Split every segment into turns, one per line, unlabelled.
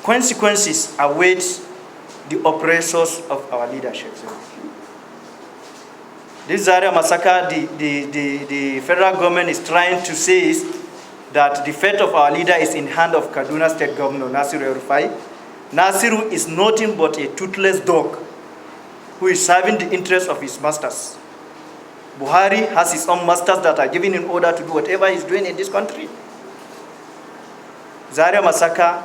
consequences await the oppressors of our leadership. This Zaria massacre, the federal government is trying to say is that the fate of our leader is in hand of Kaduna State Governor Nasiru El-Rufai. Nasiru is nothing but a toothless dog who is serving the interests of his masters. Buhari has his own masters that are giving him order to do whatever he's doing in this country. Zaria massacre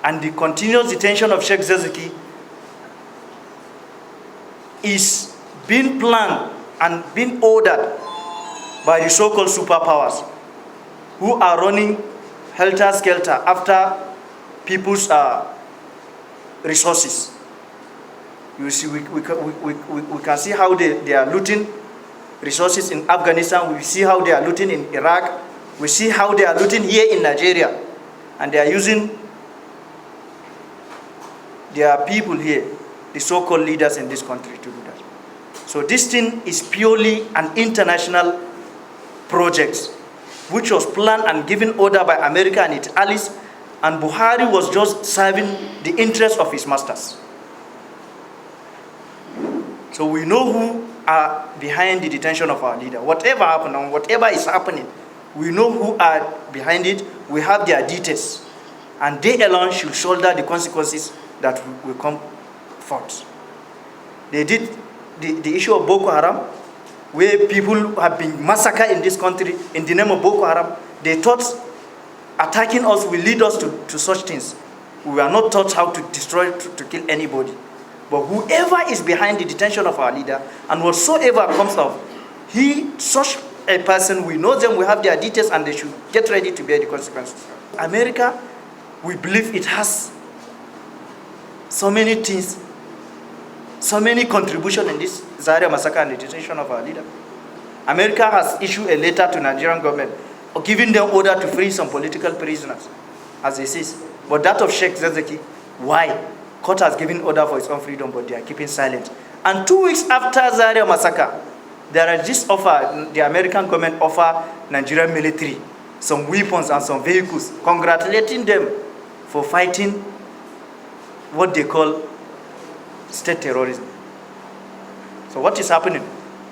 and the continuous detention of Sheikh Zazzaki is being planned and being ordered by the so-called superpowers who are running helter-skelter after people's resources. You see, we can see how they are looting resources in Afghanistan. We see how they are looting in Iraq. We see how they are looting here in Nigeria. And they are using their people here, the so-called leaders in this country, to do that. So this thing is purely an international project, which was planned and given order by America and its allies, and Buhari was just serving the interests of his masters. So we know who are behind the detention of our leader. Whatever happened and whatever is happening, we know who are behind it. We have their details, and they alone should shoulder the consequences that will come forth. They did the issue of Boko Haram, where people have been massacred in this country in the name of Boko Haram. They thought attacking us will lead us to such things. We are not taught how to destroy, to kill anybody. But whoever is behind the detention of our leader, and whatsoever comes of, such a person, we know them, we have their details, and they should get ready to bear the consequences. America, we believe it has so many things, so many contributions in this Zaria massacre and the detention of our leader. America has issued a letter to Nigerian government giving them order to free some political prisoners, as they say. But that of Sheikh Zazzaki, why? Court has given order for its own freedom, but they are keeping silent. And 2 weeks after Zaria massacre, there is this offer, the American government offer Nigerian military some weapons and some vehicles, congratulating them for fighting what they call state terrorism. So what is happening?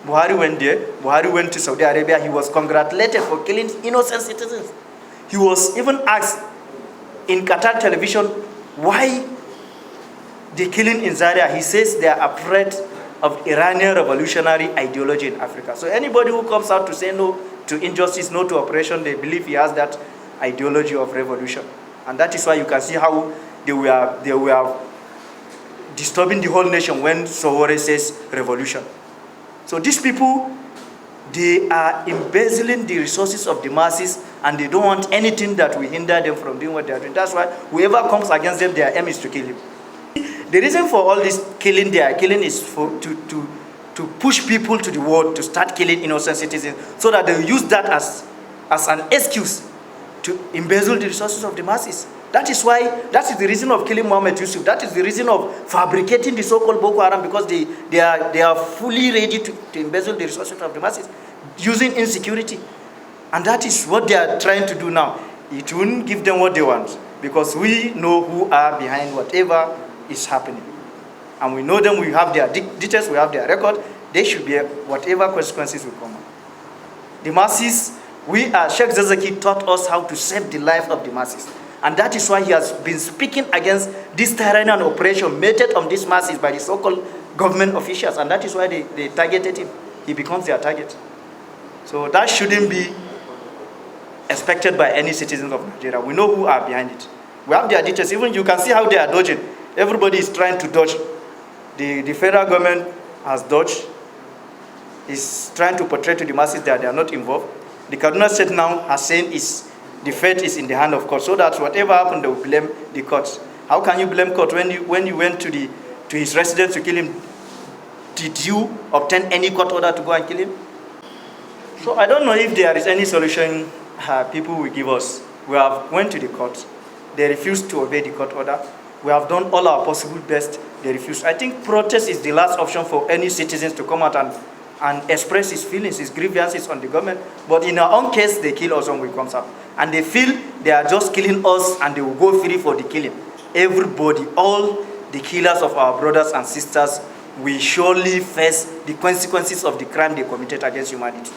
Buhari went there, Buhari went to Saudi Arabia, he was congratulated for killing innocent citizens. He was even asked in Qatar television why the killing in Zaria. He says they are afraid of Iranian revolutionary ideology in Africa. So anybody who comes out to say no to injustice, no to oppression, they believe he has that ideology of revolution. And that is why you can see how they were disturbing the whole nation when Sowore says revolution. So these people, they are embezzling the resources of the masses, and they don't want anything that will hinder them from doing what they are doing. That's why whoever comes against them, their aim is to kill him. The reason for all this killing they are killing is to push people to the world to start killing innocent citizens, so that they will use that as an excuse to embezzle the resources of the masses. That is the reason of killing Muhammad Yusuf. That is the reason of fabricating the so-called Boko Haram, because they are fully ready to embezzle the resources of the masses using insecurity. And that is what they are trying to do now. It won't give them what they want, because we know who are behind whatever is happening. And we know them, we have their details, we have their record. They should bear whatever consequences will come. The masses, Sheikh Zazzaki taught us how to save the life of the masses. And that is why he has been speaking against this tyranny and oppression meted on these masses by the so-called government officials. And that is why they targeted him. He becomes their target. So that shouldn't be expected by any citizens of Nigeria. We know who are behind it. We have their details. Even you can see how they are dodging. Everybody is trying to dodge. The federal government has dodged. Is trying to portray to the masses that they are not involved. The Kaduna State now has said the fate is in the hand of court, so that whatever happened, they will blame the courts. How can you blame court when you went to his residence to kill him? Did you obtain any court order to go and kill him? So I don't know if there is any solution people will give us. We have went to the court. They refused to obey the court order. We have done all our possible best. They refused. I think protest is the last option for any citizens to come out and express his feelings, his grievances on the government. But in our own case, they kill us when we come up. And they feel they are just killing us and they will go free for the killing. everybody, all the killers of our brothers and sisters, will surely face the consequences of the crime they committed against humanity.